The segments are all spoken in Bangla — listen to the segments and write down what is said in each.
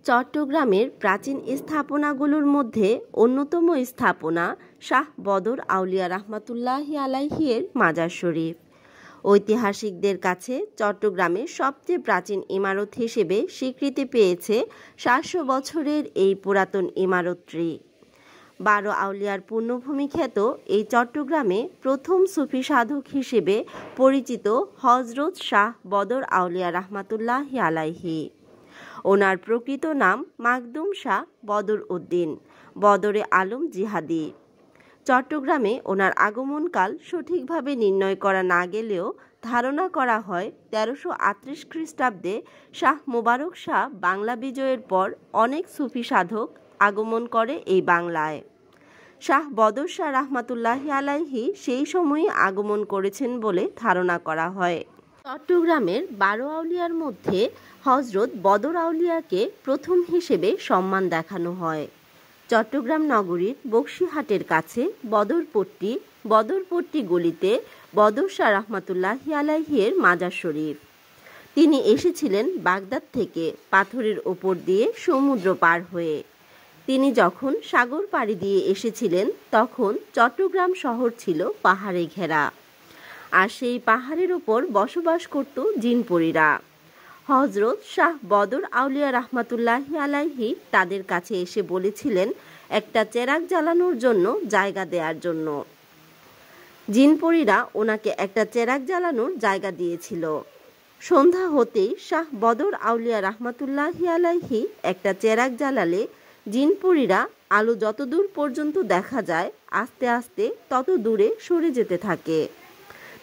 চট্টগ্রামের প্রাচীন স্থাপনাগুলোর মধ্যে অন্যতম স্থাপনা শাহ বদর আউলিয়া রহমাতুল্লাহি আলাইহি এর মাজার শরীফ। ঐতিহাসিকদের কাছে চট্টগ্রামের সবচেয়ে প্রাচীন ইমারত হিসেবে স্বীকৃতি পেয়েছে ৭০০ বছরের এই পুরাতন ইমারতটি। ১২ আউলিয়ার পুণ্যভূমি খ্যাত এই চট্টগ্রামে প্রথম সুফি সাধক হিসেবে পরিচিত হযরত শাহ বদর আউলিয়া রহমাতুল্লাহি আলাইহি। ওনার প্রকৃত নাম মাকদুম শাহ বদর উদ্দিন বদরে আলম জিহাদি। চট্টগ্রামে ওনার আগমনকাল সঠিকভাবে নির্ণয় করা না গেলেও ধারণা করা হয় ১৩৩৮ খ্রিস্টাব্দে শাহ মুবারক শাহ বাংলা বিজয়ের পর অনেক সুফি সাধক আগমন করে এই বাংলায়। শাহ বদর শাহ রহমাতুল্লাহি আলাইহি সেই সময়ই আগমন করেছেন বলে ধারণা করা হয়। চট্টগ্রামের ১২ আউলিয়ার মধ্যে হযরত বদর আউলিয়াকে প্রথম হিসেবে সম্মান দেখানো হয়। চট্টগ্রাম নগরীর বক্সিহাটের কাছে বদরপট্টি গলিতে বদর শাহ রহমাতুল্লাহি আলাইহি এর মাজার শরীফ। তিনি এসেছিলেন বাগদাদ থেকে পাথরের ওপর দিয়ে সমুদ্র পার হয়ে। তিনি যখন সাগর পাড়ি দিয়ে এসেছিলেন তখন চট্টগ্রাম শহর ছিল পাহাড়ে ঘেরা, আর সেই পাহাড়ের ওপর বসবাস করত জিনপরীরা। হযরত শাহ বদর আউলিয়া রহমাতুল্লাহি আলাইহি তাদের কাছে এসে বলেছিলেন একটা চেরাগ জ্বালানোর জন্য জায়গা দেওয়ার জন্য। জিনপরীরা ওনাকে একটা চেরাগ জ্বালানোর জায়গা দিয়েছিল। সন্ধ্যা হতেই শাহ বদর আউলিয়া রহমাতুল্লাহি আলাইহি একটা চেরাগ জ্বালালে জিনপরীরা আলো যত দূর পর্যন্ত দেখা যায় আস্তে আস্তে তত দূরে সরে যেতে থাকে।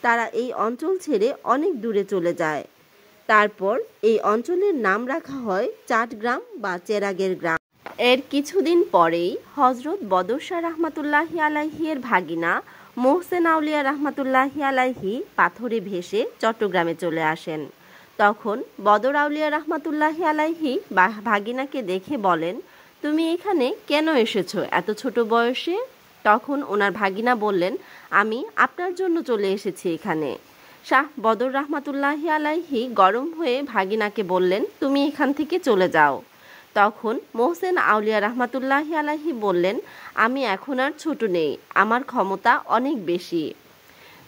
তারা এই অঞ্চল ছেড়ে অনেক দূরে চলে যায়। তারপর এই অঞ্চলের নাম রাখা হয় চাটগ্রাম বা চেরাগের গ্রাম। এর কিছুদিন পরেই হযরত বদর শাহ রহমাতুল্লাহি আলাইহি এর ভাগিনা মোহসেন আউলিয়া রহমাতুল্লাহি আলাইহি পাথরে ভেসে চট্টগ্রামে চলে আসেন। তখন বদর আউলিয়া রহমাতুল্লাহি আলাইহি ভাগিনাকে দেখে বলেন, তুমি এখানে কেন এসেছো এত ছোট বয়সে? তখন ওনার ভাগিনা বললেন, আমি আপনার জন্য চলে এসেছি এখানে। শাহ বদর রহমাতুল্লাহি আলাইহি গরম হয়ে ভাগিনাকে বললেন, তুমি এখান থেকে চলে যাও। তখন মোহসেন আউলিয়া রহমাতুল্লাহি আলাইহি বললেন, আমি এখন আর ছোট নেই, আমার ক্ষমতা অনেক বেশি।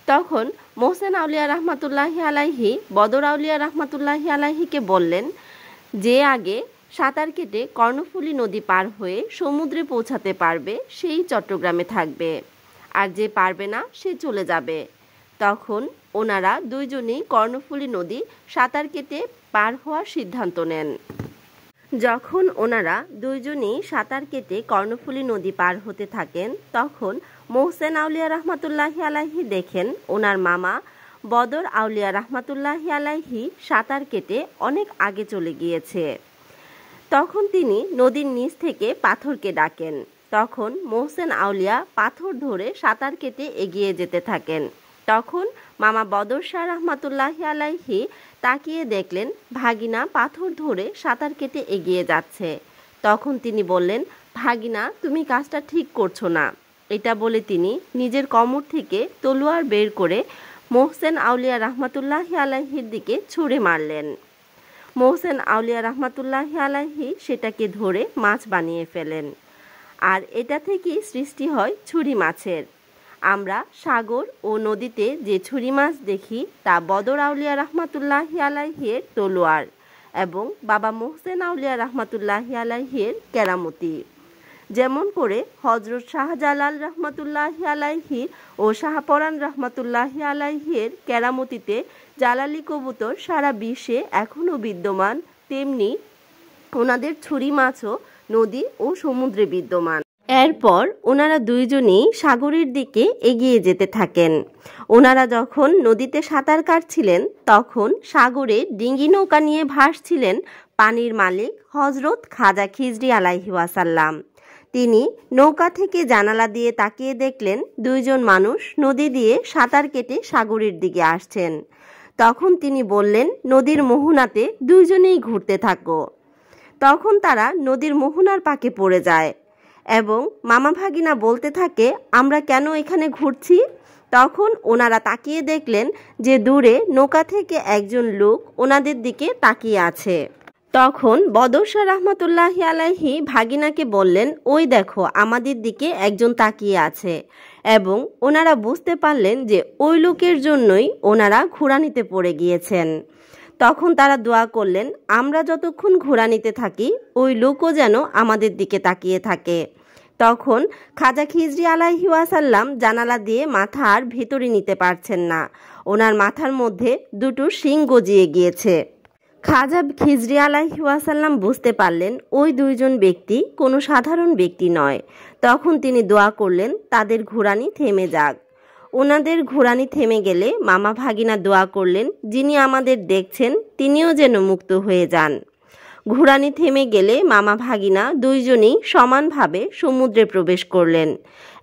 তখন মোহসেন আউলিয়া রহমাতুল্লাহি আলাইহি বদর আউলিয়া রহমাতুল্লাহি আলাইহিকে বললেন, যে আগে সাঁতার কেটে কর্ণফুলী নদী পার হয়ে সমুদ্রে পৌঁছাতে পারবে সেই চট্টগ্রামে থাকবে, আর যে পারবে না সে চলে যাবে। তখন ওনারা দুইজনেই কর্ণফুলী নদী সাঁতার কেটে পার হওয়ার সিদ্ধান্ত নেন। যখন ওনারা দুইজনেই সাঁতার কেটে কর্ণফুলী নদী পার হতে থাকেন তখন মোহসেন আউলিয়া রহমাতুল্লাহি আলাইহি দেখেন ওনার মামা বদর আউলিয়া রহমাতুল্লাহি আলাইহি সাঁতার কেটে অনেক আগে চলে গিয়েছে। তখন তিনি নদীর নিচ থেকে পাথরকে ডাকেন। তখন মোহসেন আউলিয়া পাথর ধরে সাঁতার কেটে এগিয়ে যেতে থাকেন। তখন মামা বদর শাহ রহমাতুল্লাহি আলাইহি তাকিয়ে দেখলেন ভাগিনা পাথর ধরে সাঁতার কেটে এগিয়ে যাচ্ছে। তখন তিনি বললেন, ভাগিনা তুমি কাজটা ঠিক করছো না। এটা বলে তিনি নিজের কোমর থেকে তলোয়ার বের করে মোহসেন আউলিয়া রহমাতুল্লাহি আলাইহির দিকে ছুঁড়ে মারলেন। মোহসেন আউলিয়া রহমাতুল্লাহি আলাইহি সেটাকে ধরে মাছ বানিয়ে ফেলেন, আর এটা থেকেই সৃষ্টি হয় ছুরি মাছের। আমরা সাগর ও নদীতে যে ছুরি মাছ দেখি তা বদর আউলিয়া রহমাতুল্লাহি আলাইহির তলোয়ার এবং বাবা মোহসেন আউলিয়া রহমাতুল্লাহি আলাইহির কেরামতি। যেমন করে হযরত শাহজালাল রহমাতুল্লাহি আলাইহি ও শাহপরান রহমাতুল্লাহি আলাইহির কেরামতিতে জালালি কবুতর সারা বিশ্বে এখনও বিদ্যমান, তেমনি ওনাদের ছুরি মাছও নদী ও সমুদ্রে বিদ্যমান। এরপর ওনারা দুইজনেই সাগরের দিকে এগিয়ে যেতে থাকেন। ওনারা যখন নদীতে সাঁতার কাটছিলেন তখন সাগরে ডিঙ্গি নৌকা নিয়ে ভাসছিলেন পানির মালিক হযরত খাজা খিজরি আলাইহি ওয়াসাল্লাম। তিনি নৌকা থেকে জানালা দিয়ে তাকিয়ে দেখলেন দুইজন মানুষ নদী দিয়ে সাঁতার কেটে সাগরের দিকে আসছেন। তখন তিনি বললেন, নদীর মোহনাতে দুইজনেই ঘুরতে থাকো। তখন তারা নদীর মোহনার পাকে পড়ে যায় এবং মামা ভাগিনা বলতে থাকে, আমরা কেন এখানে ঘুরছি? তখন ওনারা তাকিয়ে দেখলেন যে দূরে নৌকা থেকে একজন লোক ওনাদের দিকে তাকিয়ে আছে। তখন বদর শাহ রহমতুল্লাহি আলাইহি ভাগিনাকে বললেন, ওই দেখো আমাদের দিকে একজন তাকিয়ে আছে। এবং ওনারা বুঝতে পারলেন যে ওই লোকের জন্যই ওনারা ঘোড়ানিতে পড়ে গিয়েছেন। তখন তারা দোয়া করলেন, আমরা যতক্ষণ ঘোড়ানিতে থাকি ওই লোকও যেন আমাদের দিকে তাকিয়ে থাকে। তখন খাজা খিজরি আলাইহি ওয়াসাল্লাম জানালা দিয়ে মাথা আর ভেতরে নিতে পারছেন না, ওনার মাথার মধ্যে দুটো শিং গজিয়ে গিয়েছে। খাজা খিজরি আলাইহি ওয়াসাল্লাম বুঝতে পারলেন ওই দুইজন ব্যক্তি কোনো সাধারণ ব্যক্তি নয়। তখন তিনি দোয়া করলেন তাদের ঘোড়ানি থেমে যাক। ওনাদের ঘোড়ানি থেমে গেলে মামা ভাগিনা দোয়া করলেন, যিনি আমাদের দেখছেন তিনিও যেন মুক্ত হয়ে যান। ঘোড়ানি থেমে গেলে মামা ভাগিনা দুইজনই সমানভাবে সমুদ্রে প্রবেশ করলেন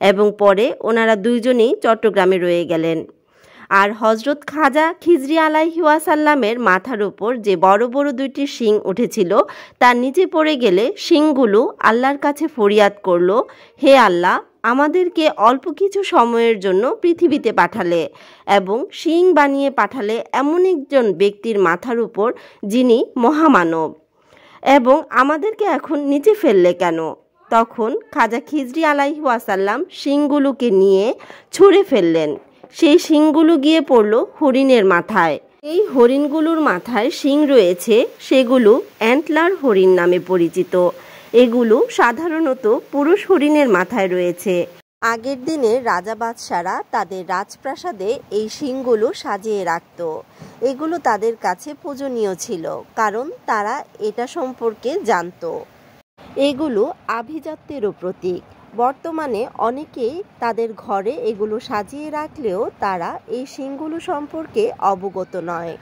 এবং পরে ওনারা দুইজনই চট্টগ্রামে রয়ে গেলেন। আর হজরত খাজা খিজরি আলাইহি ওয়াসাল্লামের মাথার উপর যে বড় বড় দুইটি শিং উঠেছিল তার নিচে পড়ে গেলে শিংগুলো আল্লাহর কাছে ফরিয়াদ করল, হে আল্লাহ, আমাদেরকে অল্প কিছু সময়ের জন্য পৃথিবীতে পাঠালে এবং শিং বানিয়ে পাঠালে এমন একজন ব্যক্তির মাথার উপর যিনি মহামানব, এবং আমাদেরকে এখন নিচে ফেললে কেন? তখন খাজা খিজরি আলাইহি ওয়াসাল্লাম শিংগুলোকে নিয়ে ছুঁড়ে ফেললেন। সেই শিংগুলো গিয়ে পড়ল হরিণের মাথায়। এই হরিণগুলোর মাথায় শিং রয়েছে, সেগুলো অ্যান্টলার হরিণ নামে পরিচিত। এগুলো সাধারণত পুরুষ হরিণের মাথায় রয়েছে। আগের দিনে রাজা বাদশারা তাদের রাজপ্রাসাদে এই শিংগুলো সাজিয়ে রাখত। এগুলো তাদের কাছে পূজনীয় ছিল, কারণ তারা এটা সম্পর্কে জানত। এগুলো আভিজাত্যেরও প্রতীক। বর্তমানে অনেকেই তাদের ঘরে এগুলো সাজিয়ে রাখলেও তারা এই শিংগুলো সম্পর্কে অবগত নয়।